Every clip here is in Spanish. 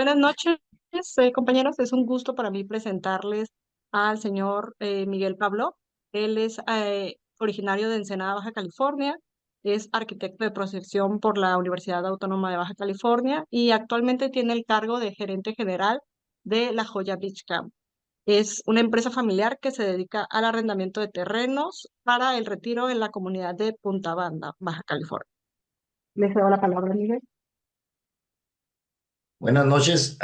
Buenas noches, compañeros. Es un gusto para mí presentarles al señor Miguel Pablo. Él es originario de Ensenada, Baja California. Es arquitecto de profesión por la Universidad Autónoma de Baja California y actualmente tiene el cargo de gerente general de La Joya Beach Camp. Es una empresa familiar que se dedica al arrendamiento de terrenos para el retiro en la comunidad de Punta Banda, Baja California. Les cedo la palabra, Miguel. Buenas noches,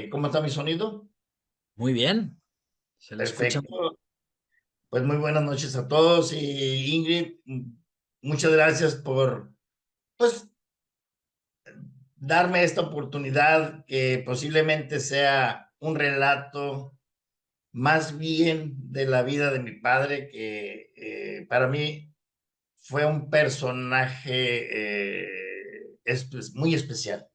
¿cómo está mi sonido? Muy bien, se le escucha. Perfecto. Pues muy buenas noches a todos y Ingrid, muchas gracias por, pues, darme esta oportunidad que posiblemente sea un relato más bien de la vida de mi padre, que para mí fue un personaje muy especial.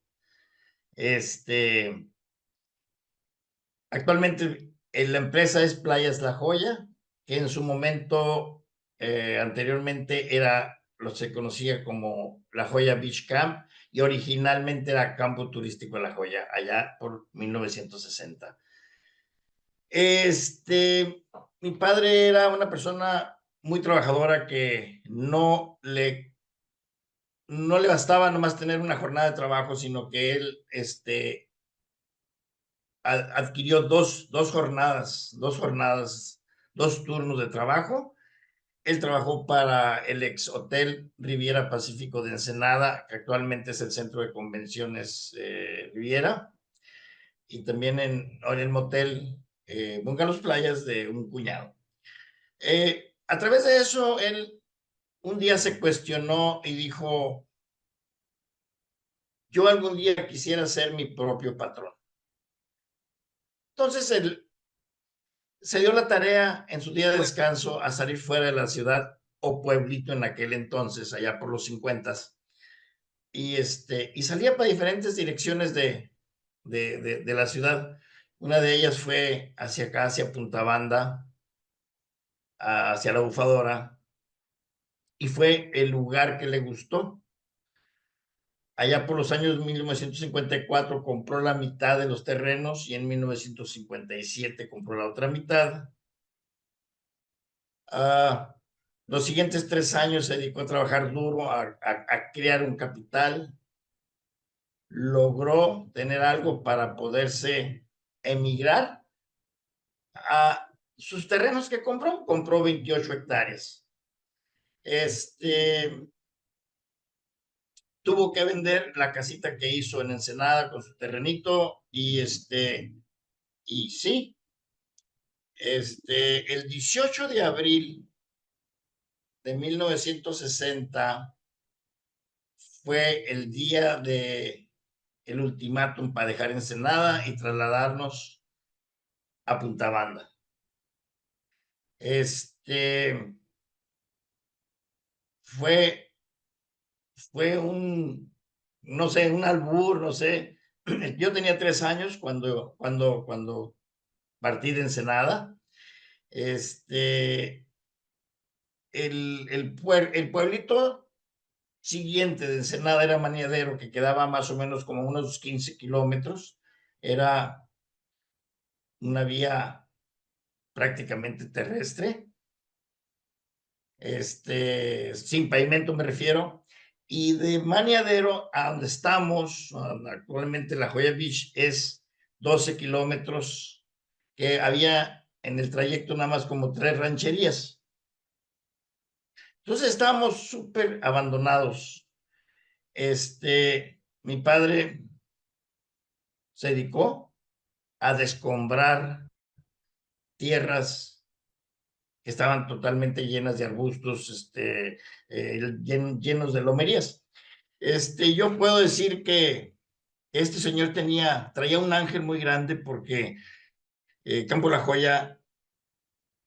Actualmente la empresa es Playas La Joya, que en su momento anteriormente se conocía como La Joya Beach Camp y originalmente era Campo Turístico La Joya, allá por 1960. Mi padre era una persona muy trabajadora que no le bastaba nomás tener una jornada de trabajo, sino que él adquirió dos jornadas, dos turnos de trabajo. Él trabajó para el ex Hotel Riviera Pacífico de Ensenada, que actualmente es el Centro de Convenciones Riviera, y también en el motel Bungalows Playas de un cuñado. A través de eso, él un día se cuestionó y dijo, yo algún día quisiera ser mi propio patrón. Entonces, él se dio la tarea en su día de descanso a salir fuera de la ciudad o pueblito en aquel entonces, allá por los 50, y salía para diferentes direcciones de la ciudad. Una de ellas fue hacia acá, hacia Punta Banda, hacia la Bufadora, y fue el lugar que le gustó. Allá por los años 1954 compró la mitad de los terrenos y en 1957 compró la otra mitad. Los siguientes 3 años se dedicó a trabajar duro, a crear un capital. Logró tener algo para poderse emigrar a sus terrenos que compró. Compró 28 hectáreas. Tuvo que vender la casita que hizo en Ensenada con su terrenito y sí, el 18 de abril de 1960 fue el día de el ultimátum para dejar Ensenada y trasladarnos a Punta Banda. Fue, fue no sé, un albur, no sé. Yo tenía 3 años cuando partí de Ensenada. El pueblito siguiente de Ensenada era Maniadero, que quedaba más o menos como unos 15 kilómetros. Era una vía prácticamente terrestre, sin pavimento me refiero, y de Maniadero a donde estamos, actualmente La Joya Beach, es 12 kilómetros, que había en el trayecto nada más como 3 rancherías. Entonces estábamos súper abandonados. Mi padre se dedicó a descombrar tierras que estaban totalmente llenas de arbustos, llenos de lomerías. Yo puedo decir que este señor traía un ángel muy grande porque Campo La Joya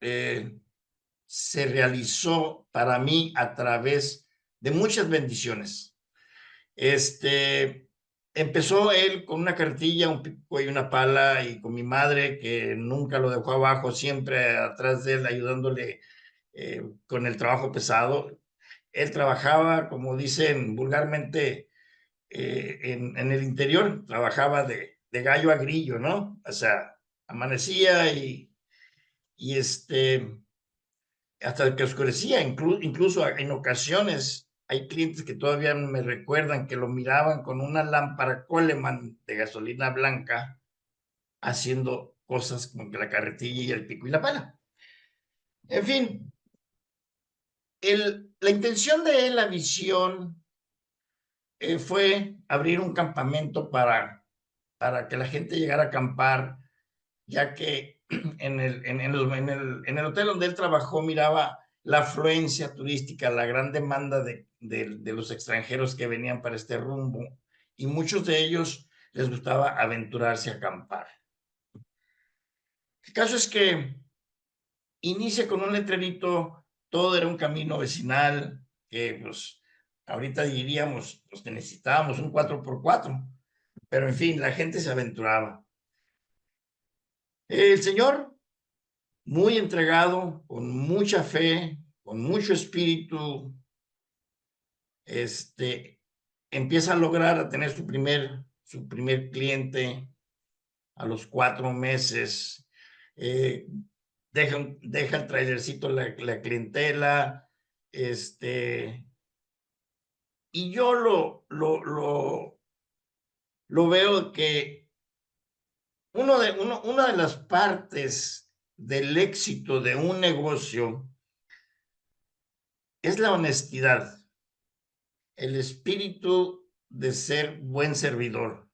se realizó para mí a través de muchas bendiciones. Empezó él con una cartilla, un pico y una pala, y con mi madre, que nunca lo dejó abajo, siempre atrás de él, ayudándole con el trabajo pesado. Él trabajaba, como dicen vulgarmente, en el interior, trabajaba de gallo a grillo, ¿no? O sea, amanecía y hasta que oscurecía, incluso en ocasiones hay clientes que todavía me recuerdan que lo miraban con una lámpara Coleman de gasolina blanca haciendo cosas como que la carretilla y el pico y la pala. En fin, la intención de él, la visión, fue abrir un campamento para que la gente llegara a acampar, ya que en el hotel donde él trabajó miraba la afluencia turística, la gran demanda de los extranjeros que venían para este rumbo, y muchos de ellos les gustaba aventurarse a acampar. El caso es que inicia con un letrerito, todo era un camino vecinal, que pues ahorita diríamos pues, que necesitábamos un 4x4, pero en fin, la gente se aventuraba. El señor, muy entregado, con mucha fe, con mucho espíritu, empieza a lograr a tener su primer cliente a los 4 meses. Deja el trailercito la clientela, y yo lo veo que una de las partes del éxito de un negocio es la honestidad, el espíritu de ser buen servidor,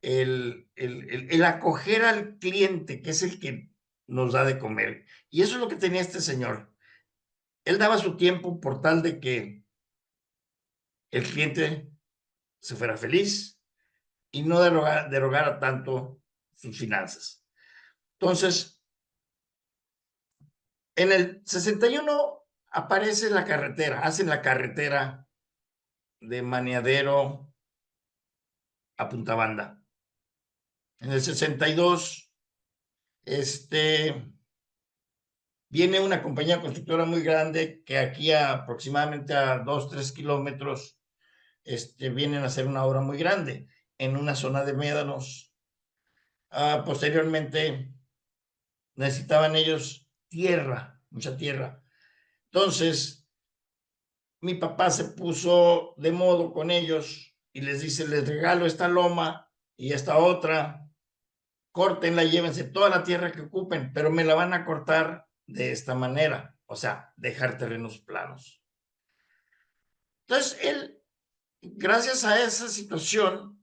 el acoger al cliente, que es el que nos da de comer. Y eso es lo que tenía este señor. Él daba su tiempo por tal de que el cliente se fuera feliz y no derogara tanto sus finanzas. Entonces, en el 61 aparece la carretera, hacen la carretera de Maniadero a Punta Banda. En el 62, viene una compañía constructora muy grande que aquí aproximadamente a 2-3 kilómetros vienen a hacer una obra muy grande en una zona de médanos. Posteriormente necesitaban ellos tierra, mucha tierra. Entonces, mi papá se puso de modo con ellos y les dice, les regalo esta loma y esta otra, córtenla, llévense toda la tierra que ocupen, pero me la van a cortar de esta manera, o sea, dejar terrenos planos. Entonces, él, gracias a esa situación,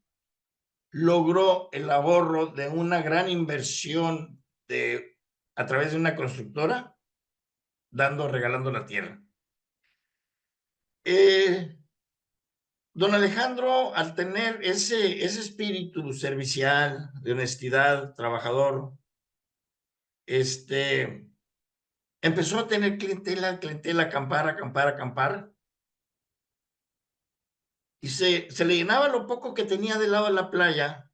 logró el ahorro de una gran inversión a través de una constructora, regalando la tierra. Don Alejandro, al tener ese espíritu servicial, de honestidad, trabajador, empezó a tener clientela, acampar, y se le llenaba lo poco que tenía del lado de la playa.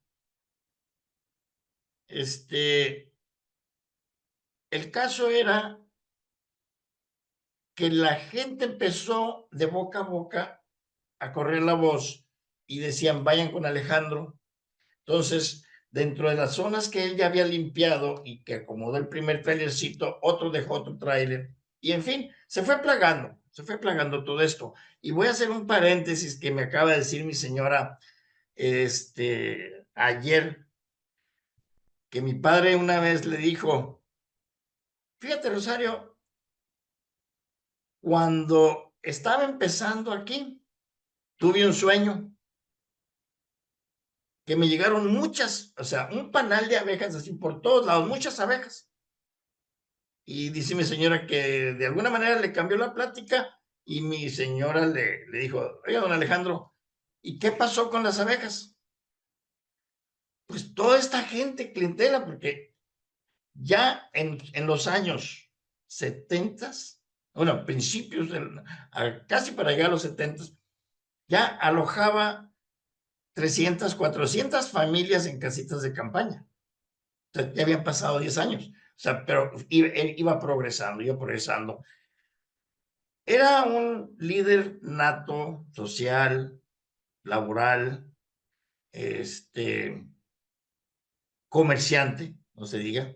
El caso era que la gente empezó de boca a boca a correr la voz y decían, vayan con Alejandro. Entonces, dentro de las zonas que él ya había limpiado y que acomodó el primer trailercito, otro dejó otro trailer, y en fin, se fue plagando todo esto. Y voy a hacer un paréntesis que me acaba de decir mi señora ayer, que mi padre una vez le dijo, fíjate, Rosario, cuando estaba empezando aquí, tuve un sueño, que me llegaron muchas, o sea, un panal de abejas así por todos lados, muchas abejas. Y dice mi señora que de alguna manera le cambió la plática y mi señora le dijo, oiga, don Alejandro, ¿y qué pasó con las abejas? Pues toda esta gente, clientela, porque ya en los años 70, bueno, principios, casi para llegar a los 70, ya alojaba 300, 400 familias en casitas de campaña. O sea, ya habían pasado 10 años. O sea, pero iba progresando. Era un líder nato, social, laboral, comerciante, no se diga.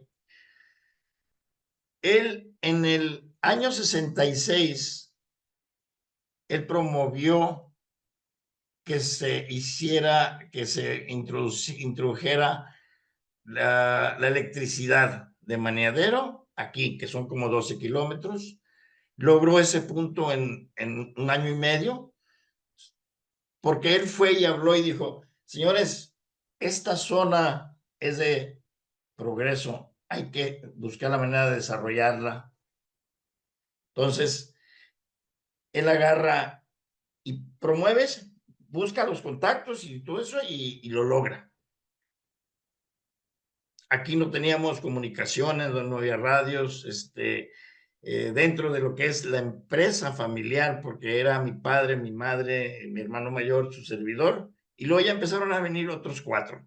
Él, en el año 66, él promovió que se introdujera la electricidad de Maneadero, aquí, que son como 12 kilómetros. Logró ese punto en 1 año y medio, porque él fue y habló y dijo, señores, esta zona es de progreso, hay que buscar la manera de desarrollarla. Entonces, él agarra y promueve, busca los contactos y todo eso y lo logra. Aquí no teníamos comunicaciones, no había radios, dentro de lo que es la empresa familiar, porque era mi padre, mi madre, mi hermano mayor, su servidor, y luego ya empezaron a venir otros 4.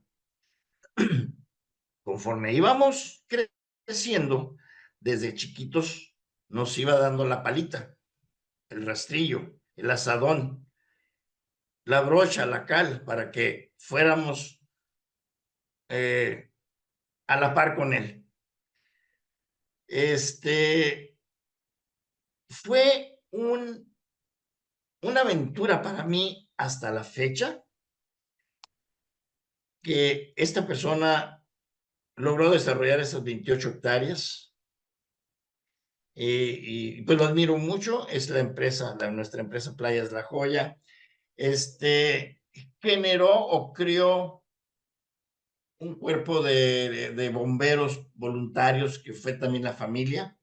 Conforme íbamos creciendo, desde chiquitos nos iba dando la palita, el rastrillo, el asadón, la brocha, la cal, para que fuéramos a la par con él. Fue una aventura para mí hasta la fecha, que esta persona logró desarrollar esas 28 hectáreas. Y pues lo admiro mucho. Es la empresa, nuestra empresa Playas La Joya. Generó o creó un cuerpo de bomberos voluntarios que fue también la familia.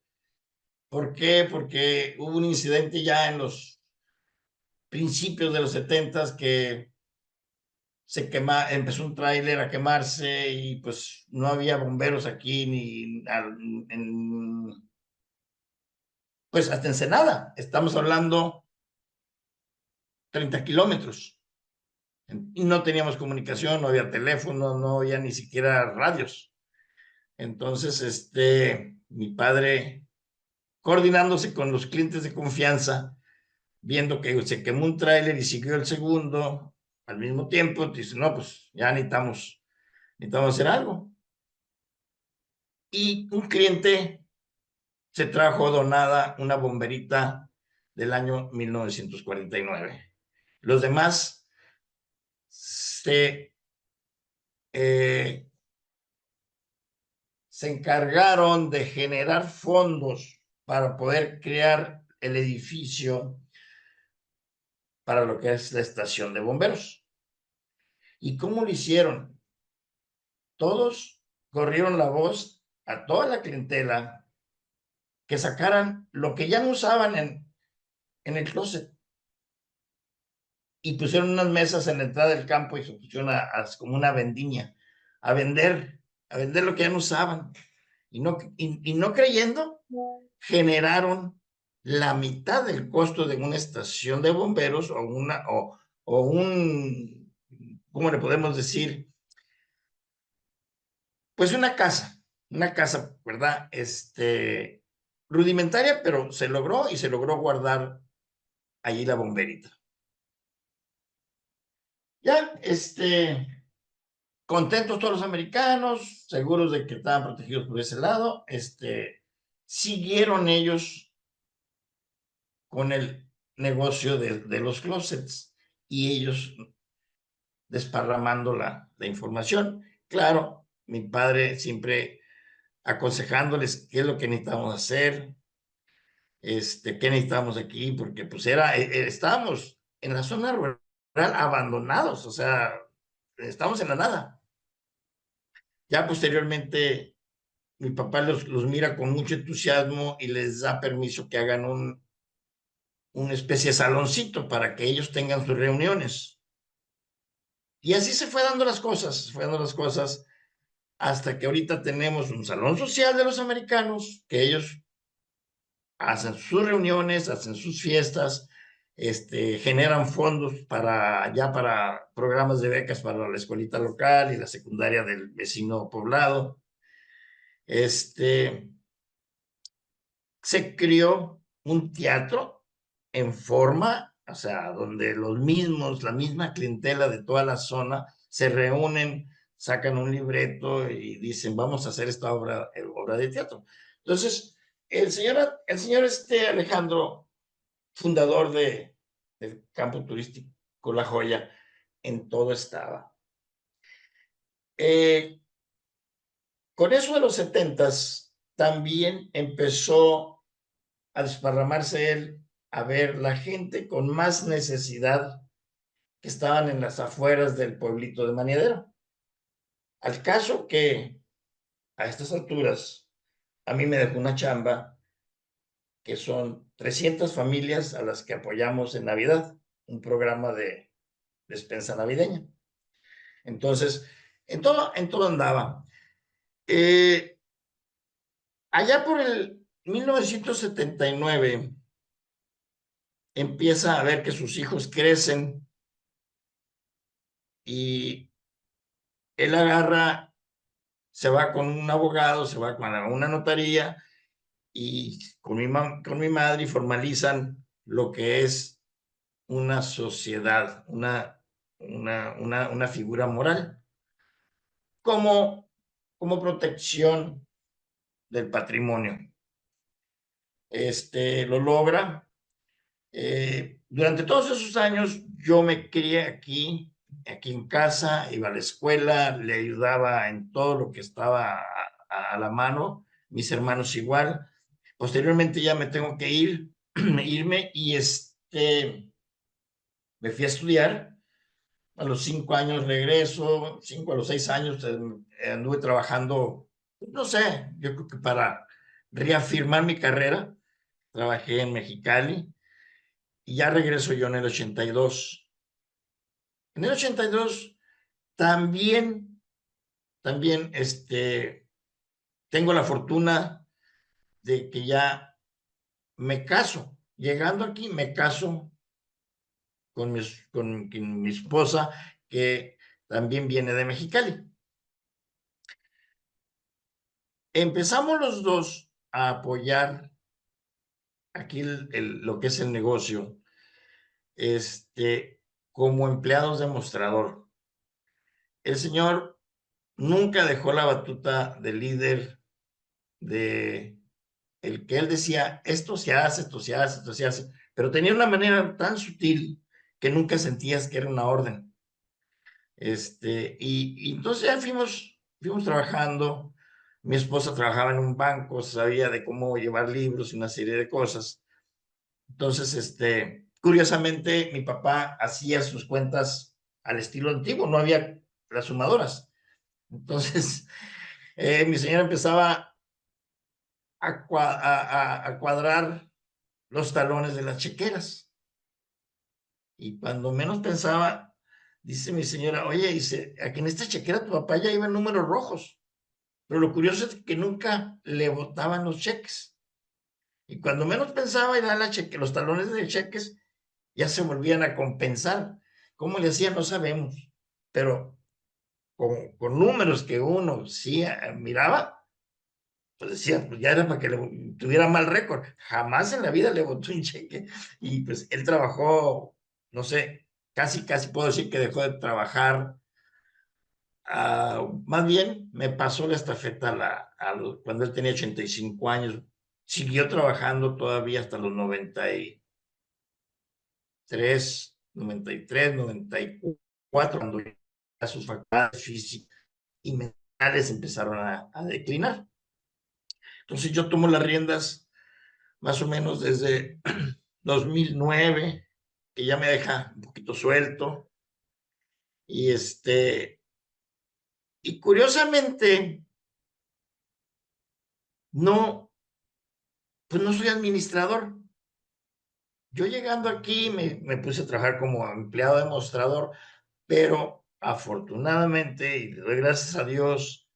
¿Por qué? Porque hubo un incidente ya en los principios de los 70s que empezó un tráiler a quemarse y pues no había bomberos aquí pues hasta Ensenada. Estamos hablando 30 kilómetros. Y no teníamos comunicación, no había teléfono, no había ni siquiera radios. Entonces, mi padre, coordinándose con los clientes de confianza, viendo que se quemó un tráiler y siguió el segundo al mismo tiempo, dice, no, pues ya necesitamos hacer algo. Y un cliente se trajo donada una bomberita del año 1949. Los demás se encargaron de generar fondos para poder crear el edificio para lo que es la estación de bomberos. ¿Y cómo lo hicieron? Todos corrieron la voz a toda la clientela que sacaran lo que ya no usaban en el closet y pusieron unas mesas en la entrada del campo y se pusieron como una vendimia a vender lo que ya no usaban. Y no creyendo, generaron la mitad del costo de una estación de bomberos o un, ¿cómo le podemos decir? Pues una casa, ¿verdad? Rudimentaria, pero se logró y se logró guardar allí la bomberita. Ya, contentos todos los americanos, seguros de que estaban protegidos por ese lado, siguieron ellos con el negocio de los closets y ellos desparramando la información. Claro, mi padre siempre aconsejándoles qué es lo que necesitamos hacer, qué necesitamos aquí, porque pues estábamos en la zona rural abandonados, o sea, estamos en la nada. Ya posteriormente mi papá los mira con mucho entusiasmo y les da permiso que hagan una especie de saloncito para que ellos tengan sus reuniones. Y así se fue dando las cosas, hasta que ahorita tenemos un salón social de los americanos, que ellos hacen sus reuniones, hacen sus fiestas, generan fondos para programas de becas para la escuelita local y la secundaria del vecino poblado. Se creó un teatro en forma o sea, donde la misma clientela de toda la zona se reúnen, sacan un libreto y dicen, vamos a hacer esta obra de teatro. Entonces, el señor Alejandro, fundador del campo turístico La Joya, en todo estaba. Con eso de los 70s, también empezó a desparramarse él, a ver la gente con más necesidad que estaban en las afueras del pueblito de Maniadero. Al caso que a estas alturas a mí me dejó una chamba que son 300 familias a las que apoyamos en Navidad, un programa de despensa navideña. Entonces, en todo andaba. Allá por el 1979 empieza a ver que sus hijos crecen y él agarra, se va con un abogado, se va con una notaría y con mi madre y formalizan lo que es una sociedad, una figura moral, como, como protección del patrimonio. Lo logra. Durante todos esos años yo me crié aquí en casa, iba a la escuela, le ayudaba en todo lo que estaba a la mano, mis hermanos igual. Posteriormente ya me tengo que irme y me fui a estudiar. A los 5 años regreso, 5 a los 6 años anduve trabajando, no sé, yo creo que para reafirmar mi carrera, trabajé en Mexicali y ya regreso yo en el 82. En el 82 también, tengo la fortuna de que ya me caso. Llegando aquí me caso con mi esposa, que también viene de Mexicali. Empezamos los dos a apoyar aquí lo que es el negocio, como empleados de mostrador. El señor nunca dejó la batuta de líder, de el que él decía, esto se hace, esto se hace, esto se hace, pero tenía una manera tan sutil que nunca sentías que era una orden. Y entonces ya fuimos trabajando. Mi esposa trabajaba en un banco, sabía de cómo llevar libros y una serie de cosas. Entonces, curiosamente, mi papá hacía sus cuentas al estilo antiguo, no había las sumadoras. Entonces, mi señora empezaba a cuadrar los talones de las chequeras. Y cuando menos pensaba, dice mi señora, oye, dice, aquí en esta chequera tu papá ya iba en números rojos. Pero lo curioso es que nunca le botaban los cheques. Y cuando menos pensaba, y los talones de cheques ya se volvían a compensar. ¿Cómo le hacían? No sabemos. Pero con números que uno sí miraba, pues decía, pues ya era para que tuviera mal récord. Jamás en la vida le botó un cheque. Y pues él trabajó, no sé, casi puedo decir que dejó de trabajar. Más bien me pasó la estafeta cuando él tenía 85 años. Siguió trabajando todavía hasta los 94, cuando ya sus facultades físicas y mentales empezaron a declinar. Entonces yo tomo las riendas más o menos desde 2009, que ya me deja un poquito suelto. Y curiosamente, no, pues no soy administrador. Yo llegando aquí me puse a trabajar como empleado de mostrador, pero afortunadamente, y le doy gracias a Dios,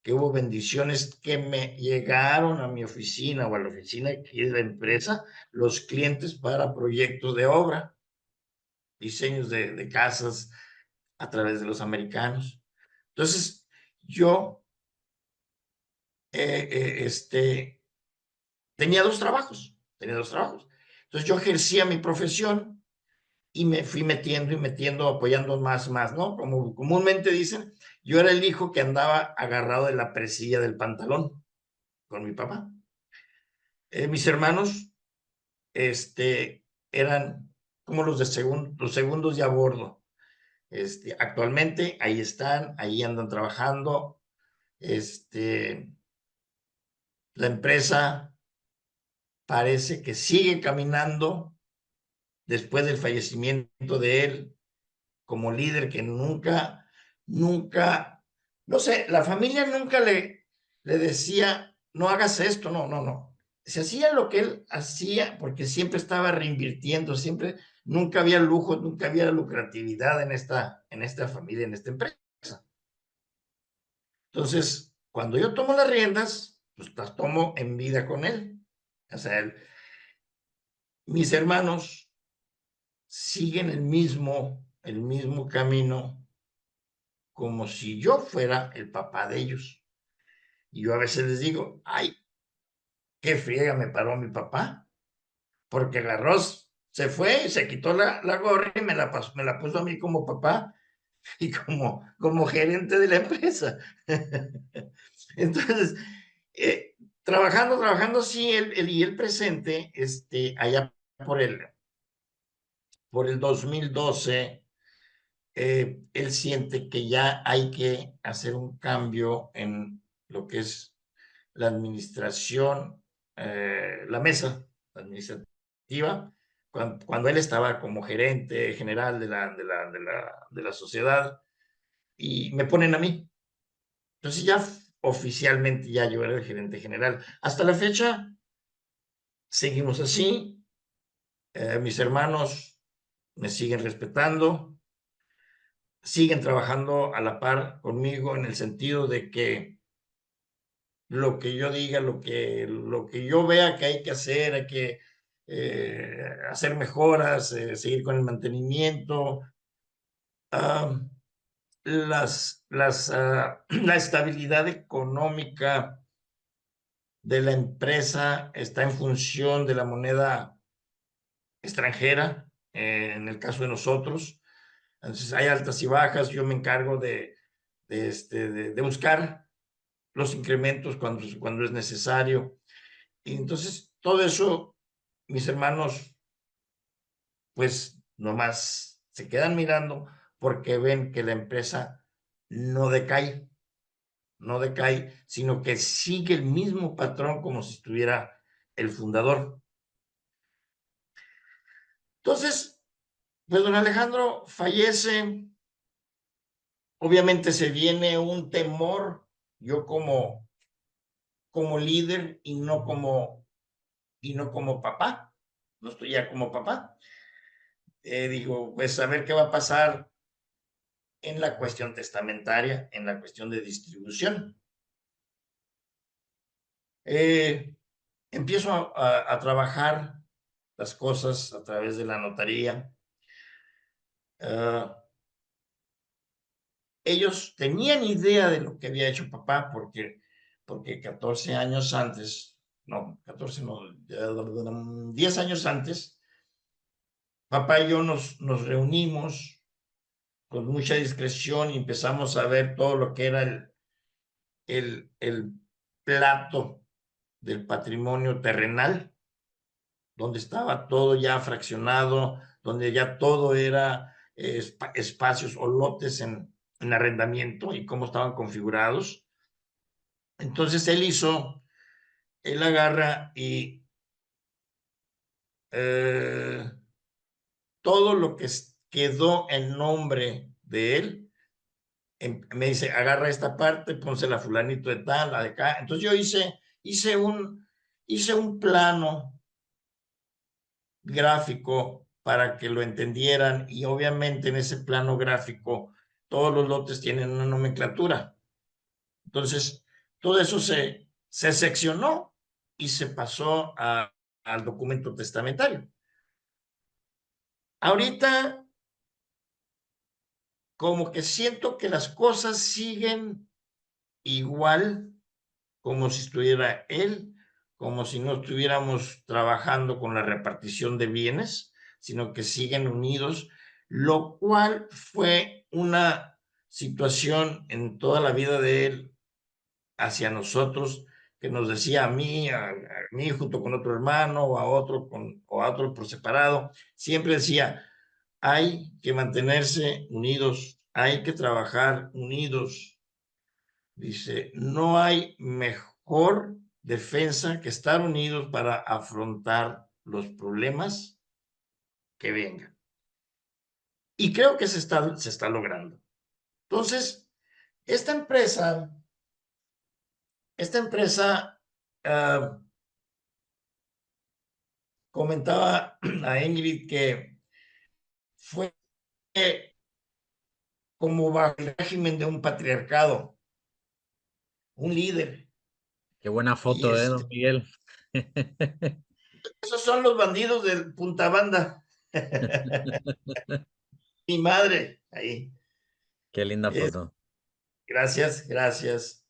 que hubo bendiciones que me llegaron a mi oficina o a la oficina aquí de la empresa, los clientes para proyectos de obra, diseños de casas a través de los americanos. Entonces, yo tenía dos trabajos. Entonces yo ejercía mi profesión y me fui metiendo y metiendo, apoyando más, ¿no? Como comúnmente dicen, yo era el hijo que andaba agarrado de la presilla del pantalón con mi papá. Mis hermanos, eran como los los segundos de a bordo. Actualmente ahí están, ahí andan trabajando. La empresa parece que sigue caminando después del fallecimiento de él como líder que nunca, no sé, la familia nunca le decía, no hagas esto, no. Se hacía lo que él hacía porque siempre estaba reinvirtiendo, nunca había lujo, nunca había lucratividad en esta familia, en esta empresa. Entonces, cuando yo tomo las riendas, pues las tomo en vida con él. O sea, mis hermanos siguen el mismo camino como si yo fuera el papá de ellos. Y yo a veces les digo, ay, qué friega me paró mi papá, porque el arroz se fue y se quitó la gorra y me la puso a mí como papá y como gerente de la empresa. Entonces, trabajando, sí, y el presente, allá por el 2012, él siente que ya hay que hacer un cambio en lo que es la administración, la mesa administrativa, cuando él estaba como gerente general de la sociedad, y me ponen a mí. Entonces ya oficialmente ya yo era el gerente general. Hasta la fecha seguimos así. Mis hermanos me siguen respetando, siguen trabajando a la par conmigo en el sentido de que lo que yo diga, lo que yo vea que hay que hacer, hay que hacer mejoras, seguir con el mantenimiento, la estabilidad económica de la empresa está en función de la moneda extranjera, en el caso de nosotros. Entonces hay altas y bajas, yo me encargo de buscar los incrementos cuando es necesario. Y entonces todo eso, mis hermanos, pues nomás se quedan mirando porque ven que la empresa no decae, sino que sigue el mismo patrón como si estuviera el fundador. Entonces, pues don Alejandro fallece, obviamente se viene un temor, yo como líder y no como papá, no estoy ya como papá. Digo, pues a ver qué va a pasar en la cuestión testamentaria, en la cuestión de distribución. Empiezo a trabajar las cosas a través de la notaría. Ellos tenían idea de lo que había hecho papá porque 14 años antes, no, 14 no, 10 años antes, papá y yo nos reunimos con mucha discreción y empezamos a ver todo lo que era el plato del patrimonio terrenal, donde estaba todo ya fraccionado, donde ya todo era espacios o lotes en arrendamiento y cómo estaban configurados. Entonces él agarra y todo lo que quedó en nombre de él, me dice, agarra esta parte, pónsela fulanito de tal, la de acá. Entonces yo hice un plano gráfico para que lo entendieran y obviamente en ese plano gráfico todos los lotes tienen una nomenclatura. Entonces, todo eso se seccionó y se pasó al documento testamentario. Ahorita, como que siento que las cosas siguen igual, como si estuviera él, como si no estuviéramos trabajando con la repartición de bienes, sino que siguen unidos, lo cual fue una situación en toda la vida de él hacia nosotros, que nos decía a mí junto con otro hermano, o a otro por separado, siempre decía, hay que mantenerse unidos, hay que trabajar unidos. Dice, no hay mejor defensa que estar unidos para afrontar los problemas que vengan. Y creo que se está logrando. Entonces, esta empresa, comentaba a Ingrid que fue como bajo el régimen de un patriarcado, un líder. Qué buena Y foto, don Miguel. esos son los bandidos del Punta Banda. Mi madre, ahí. Qué linda foto. Gracias, gracias.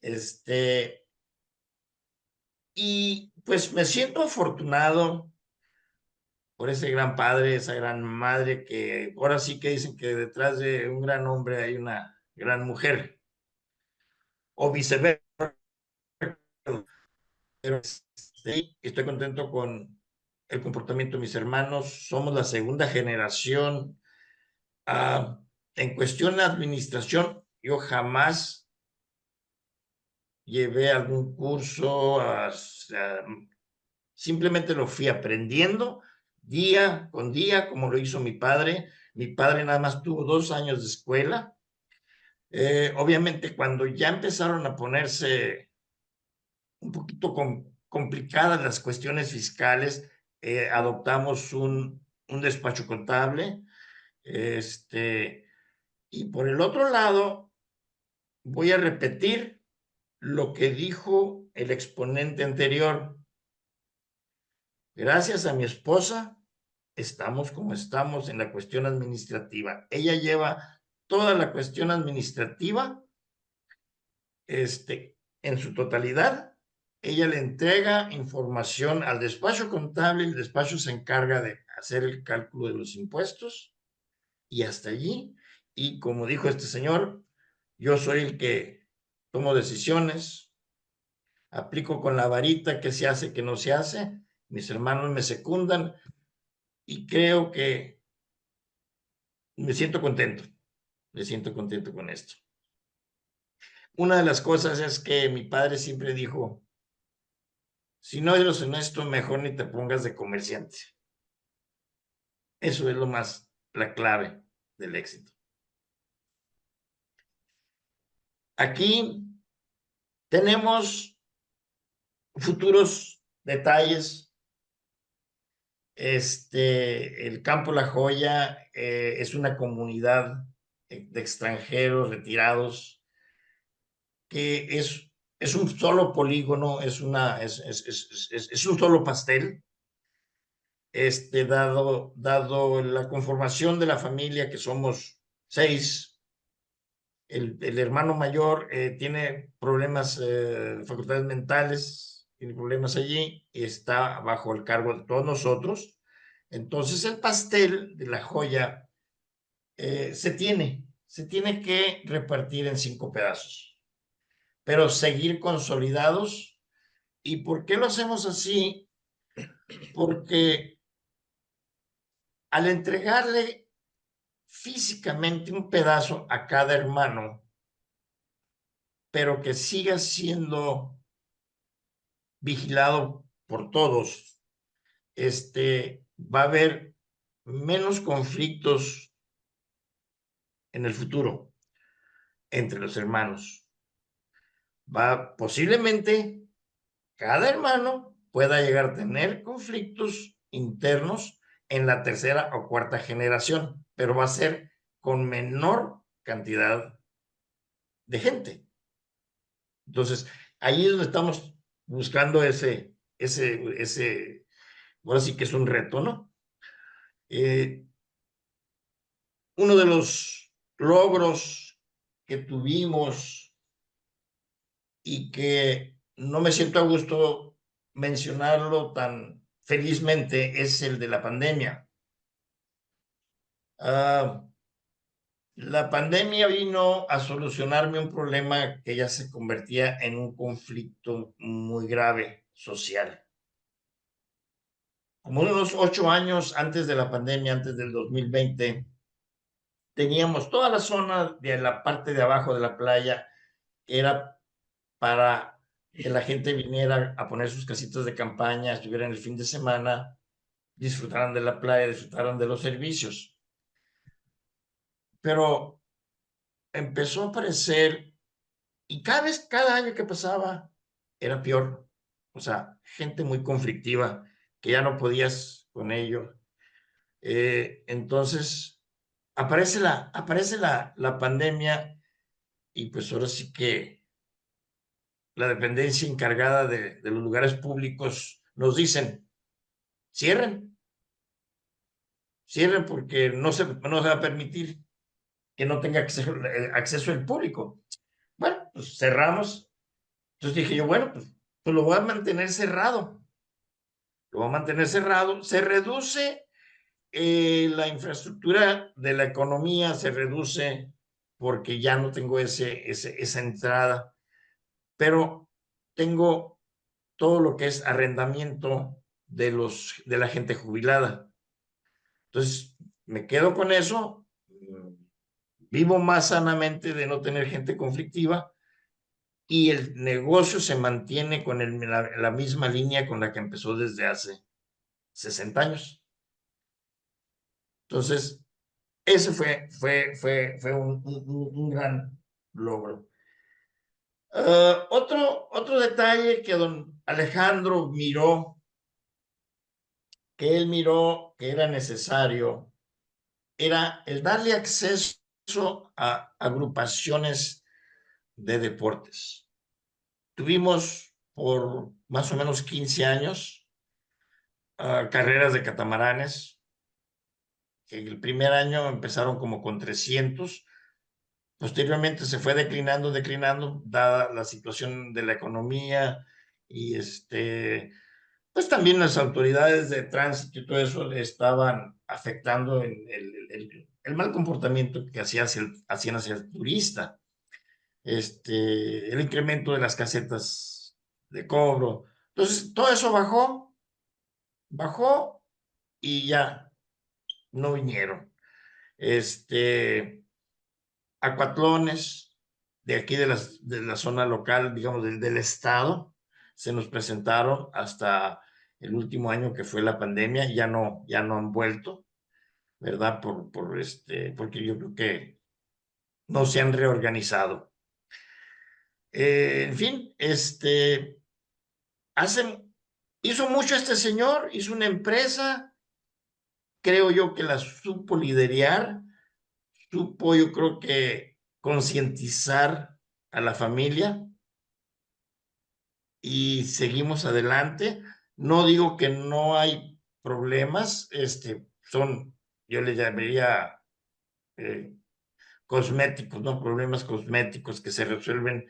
Y pues me siento afortunado por ese gran padre, esa gran madre, que ahora sí que dicen que detrás de un gran hombre hay una gran mujer, o viceversa. Pero estoy contento con el comportamiento de mis hermanos. Somos la segunda generación. En cuestión de administración, yo jamás llevé algún curso, simplemente lo fui aprendiendo día con día, como lo hizo mi padre. Mi padre nada más tuvo 2 años de escuela. Obviamente, cuando ya empezaron a ponerse un poquito complicadas las cuestiones fiscales, adoptamos un despacho contable. Y por el otro lado, voy a repetir lo que dijo el exponente anterior. Gracias a mi esposa, estamos como estamos en la cuestión administrativa. Ella lleva toda la cuestión administrativa, en su totalidad. Ella le entrega información al despacho contable, el despacho se encarga de hacer el cálculo de los impuestos y hasta allí. Y como dijo este señor, yo soy el que tomo decisiones, aplico con la varita qué se hace, qué no se hace. Mis hermanos me secundan y creo que me siento contento con esto. Una de las cosas es que mi padre siempre dijo, si no eres honesto, mejor ni te pongas de comerciante. Eso es la clave del éxito. Aquí tenemos futuros detalles. El Campo La Joya es una comunidad de extranjeros retirados que es un solo polígono, es un solo pastel. Dado la conformación de la familia, que somos 6, el hermano mayor tiene problemas, facultades mentales, tiene problemas allí, y está bajo el cargo de todos nosotros. Entonces el pastel de La Joya se tiene que repartir en 5 pedazos, pero seguir consolidados. ¿Y por qué lo hacemos así? Porque al entregarle físicamente un pedazo a cada hermano, pero que siga siendo vigilado por todos, va a haber menos conflictos en el futuro entre los hermanos. Posiblemente cada hermano pueda llegar a tener conflictos internos en la tercera o cuarta generación, pero va a ser con menor cantidad de gente. Entonces, ahí es donde estamos buscando ahora sí que es un reto, ¿no? Uno de los logros que tuvimos y que no me siento a gusto mencionarlo tan felizmente es el de la pandemia. La pandemia vino a solucionarme un problema que ya se convertía en un conflicto muy grave social. Como unos 8 años antes de la pandemia, antes del 2020, teníamos toda la zona de la parte de abajo de la playa, que era para que la gente viniera a poner sus casitas de campaña, estuvieran el fin de semana, disfrutaran de la playa, disfrutaran de los servicios. Pero empezó a aparecer, y cada año que pasaba era peor. O sea, gente muy conflictiva, que ya no podías con ello. Entonces, aparece la pandemia, y pues ahora sí que la dependencia encargada de los lugares públicos nos dicen, cierren, cierren porque no se va a permitir que no tenga acceso el público. Bueno, pues cerramos. Entonces dije yo, bueno, pues lo voy a mantener cerrado. Lo voy a mantener cerrado. Se reduce la infraestructura de la economía, se reduce porque ya no tengo esa entrada, pero tengo todo lo que es arrendamiento de la gente jubilada. Entonces, me quedo con eso, vivo más sanamente de no tener gente conflictiva, y el negocio se mantiene con la misma línea con la que empezó desde hace 60 años. Entonces, ese fue un gran logro. Otro detalle que don Alejandro miró que era necesario, era el darle acceso a agrupaciones de deportes. Tuvimos por más o menos 15 años carreras de catamaranes, que el primer año empezaron como con 300, posteriormente se fue declinando, dada la situación de la economía, y pues también las autoridades de tránsito y todo eso le estaban afectando el mal comportamiento que hacían hacia el turista. El incremento de las casetas de cobro. Entonces, todo eso bajó y ya no vinieron. Acuatlones de aquí de la zona local, digamos, del estado, se nos presentaron hasta el último año que fue la pandemia, ya no han vuelto, ¿verdad? Porque yo creo que no se han reorganizado. En fin, hizo mucho este señor, hizo una empresa, creo yo que la supo liderar, supo yo creo que concientizar a la familia, y seguimos adelante. No digo que no hay problemas, yo le llamaría cosméticos, ¿no? Problemas cosméticos que se resuelven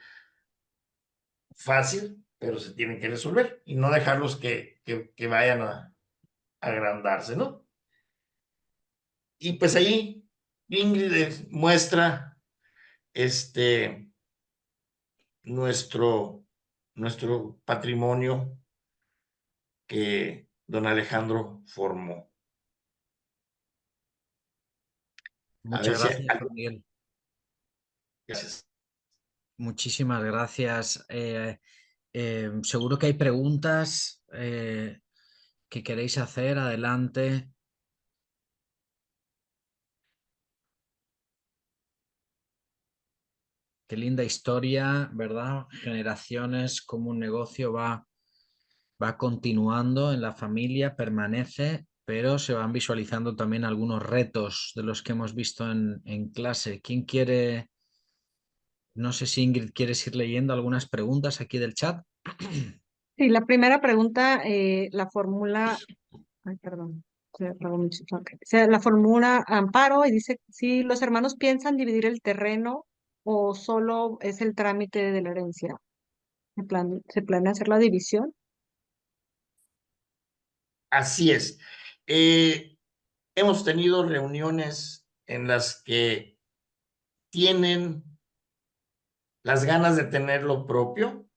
fácil, pero se tienen que resolver y no dejarlos que vayan a agrandarse, ¿no? Y pues ahí Ingrid muestra nuestro patrimonio que don Alejandro formó. A ver Muchas si gracias, Juan Miguel. gracias. Muchísimas gracias. Seguro que hay preguntas que queréis hacer. Adelante. Qué linda historia, ¿verdad? Generaciones, como un negocio va continuando en la familia, permanece, pero se van visualizando también algunos retos de los que hemos visto en clase. ¿Quién quiere? No sé si Ingrid quieres ir leyendo algunas preguntas aquí del chat. Sí, la primera pregunta la formula, ay, perdón, se apagó mi chat. La formula Amparo y dice si los hermanos piensan dividir el terreno o solo es el trámite de la herencia. ¿Se planea hacer la división? Así es. Hemos tenido reuniones en las que tienen las ganas de tener lo propio,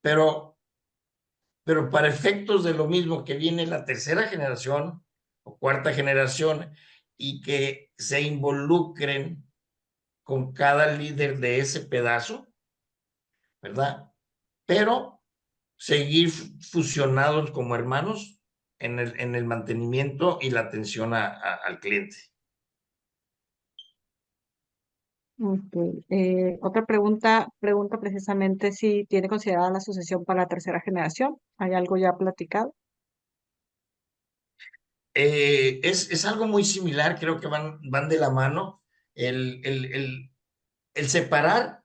pero para efectos de lo mismo que viene la tercera generación o cuarta generación y que se involucren con cada líder de ese pedazo, ¿verdad? Pero seguir fusionados como hermanos en el mantenimiento y la atención al cliente. Ok. Otra pregunta precisamente si tiene considerada la sucesión para la tercera generación. ¿Hay algo ya platicado? Es algo muy similar, creo que van de la mano. El separar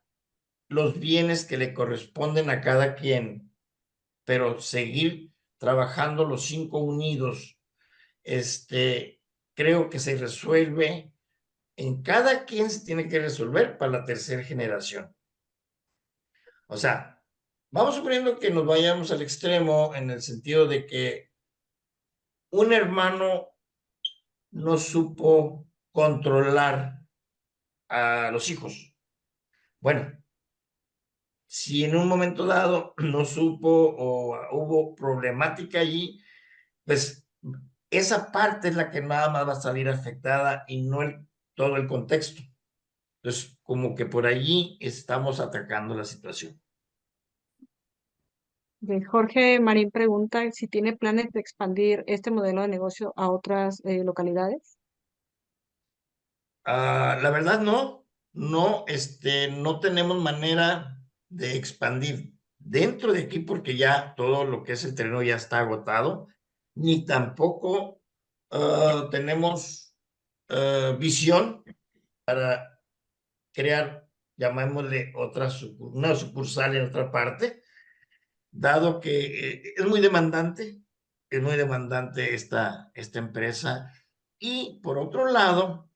los bienes que le corresponden a cada quien, pero seguir trabajando los 5 unidos, creo que se resuelve en cada quien se tiene que resolver para la tercera generación. O sea, vamos suponiendo que nos vayamos al extremo en el sentido de que un hermano no supo controlar a los hijos. Bueno, si en un momento dado no supo o hubo problemática allí, pues esa parte es la que nada más va a salir afectada y no todo el contexto. Entonces, como que por allí estamos atacando la situación. Jorge Marín pregunta si tiene planes de expandir este modelo de negocio a otras localidades. La verdad no tenemos manera de expandir dentro de aquí porque ya todo lo que es el terreno ya está agotado, ni tampoco tenemos visión para crear, llamémosle una sucursal en otra parte, dado que es muy demandante esta empresa. Y por otro lado,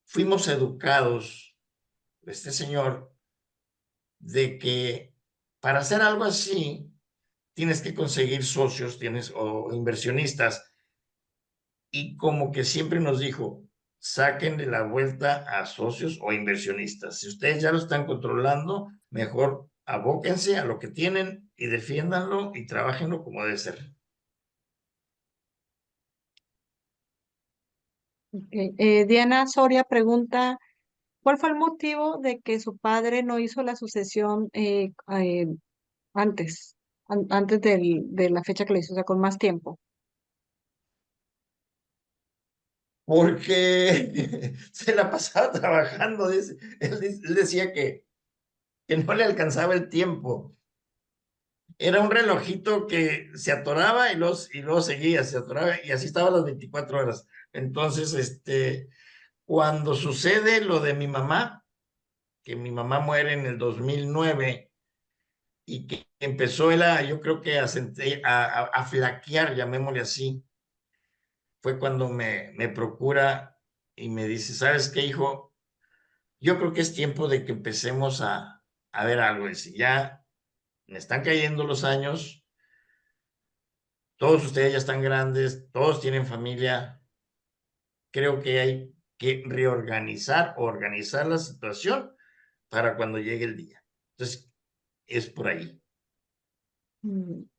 fuimos educados, este señor, de que para hacer algo así tienes que conseguir socios, o inversionistas, y como que siempre nos dijo, saquen de la vuelta a socios o inversionistas. Si ustedes ya lo están controlando, mejor abóquense a lo que tienen y defiéndanlo y trabajenlo como debe ser. Okay. Diana Soria pregunta, ¿cuál fue el motivo de que su padre no hizo la sucesión antes, antes de la fecha que le hizo, o sea, con más tiempo? Porque se la pasaba trabajando, él decía que no le alcanzaba el tiempo. Era un relojito que se atoraba y luego seguía, se atoraba y así estaba las 24 horas. Entonces, cuando sucede lo de mi mamá, que mi mamá muere en el 2009 y que empezó él yo creo que a flaquear, llamémosle así, fue cuando me procura y me dice, ¿sabes qué, hijo? Yo creo que es tiempo de que empecemos a ver algo. Dice, ya me están cayendo los años, todos ustedes ya están grandes, todos tienen familia, creo que hay que reorganizar o organizar la situación para cuando llegue el día. Entonces, es por ahí.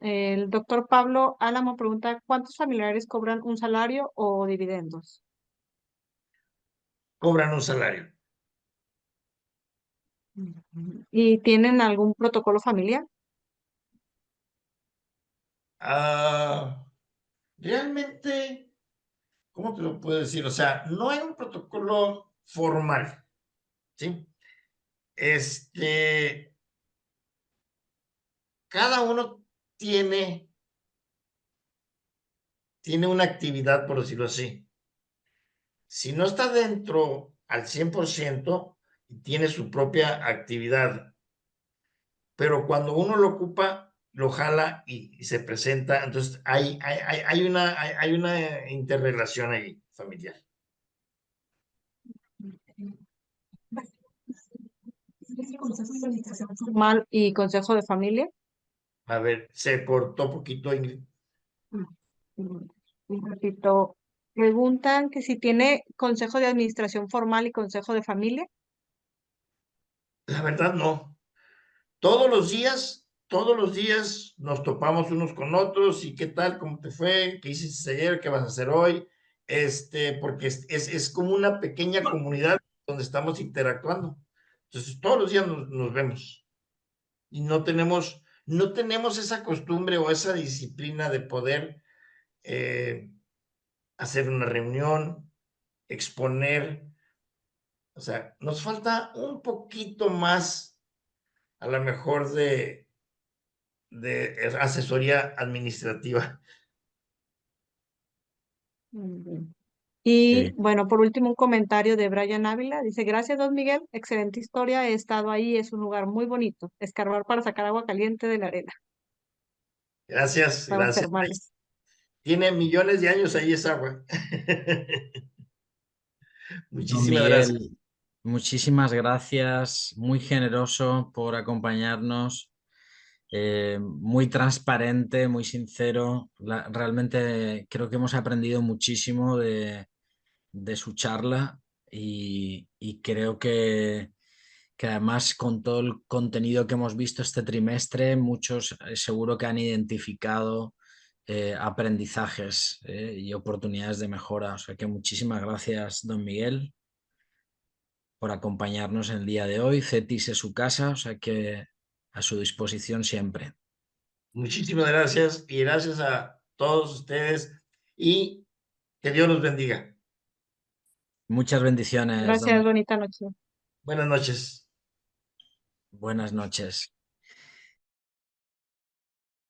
El doctor Pablo Álamo pregunta, ¿cuántos familiares cobran un salario o dividendos? Cobran un salario. ¿Y tienen algún protocolo familiar? Ah, realmente, ¿cómo te lo puedo decir? O sea, no hay un protocolo formal, ¿sí? Cada uno tiene, tiene una actividad, por decirlo así. Si no está dentro al 100% y tiene su propia actividad, pero cuando uno lo ocupa, lo jala y se presenta, entonces hay una interrelación ahí familiar. ¿Consejo de administración formal y consejo de familia? A ver, se cortó poquito, Ingrid. Un ratito. Preguntan que si tiene consejo de administración formal y consejo de familia. La verdad, no. Todos los días nos topamos unos con otros y qué tal, cómo te fue, qué hiciste ayer, qué vas a hacer hoy, porque es como una pequeña comunidad donde estamos interactuando. Entonces, todos los días nos vemos y no tenemos esa costumbre o esa disciplina de poder hacer una reunión, exponer. O sea, nos falta un poquito más, a lo mejor, de asesoría administrativa. Muy bien. Y Sí. bueno, por último, un comentario de Brian Ávila. Dice, gracias, don Miguel. Excelente historia. He estado ahí. Es un lugar muy bonito. Escarbar para sacar agua caliente de la arena. Gracias, Aguas gracias. termales. Tiene millones de años ahí esa agua. Don Muchísimas gracias. Miguel, muchísimas gracias, muy generoso por acompañarnos, muy transparente, muy sincero. Realmente creo que hemos aprendido muchísimo de su charla y creo que además con todo el contenido que hemos visto este trimestre, muchos seguro que han identificado aprendizajes y oportunidades de mejora. O sea que muchísimas gracias, don Miguel, por acompañarnos en el día de hoy. CETIS es su casa, o sea que a su disposición siempre. Muchísimas gracias y gracias a todos ustedes y que Dios los bendiga. Muchas bendiciones, don Gracias. Miguel. Bonita noche. Buenas noches. Buenas noches.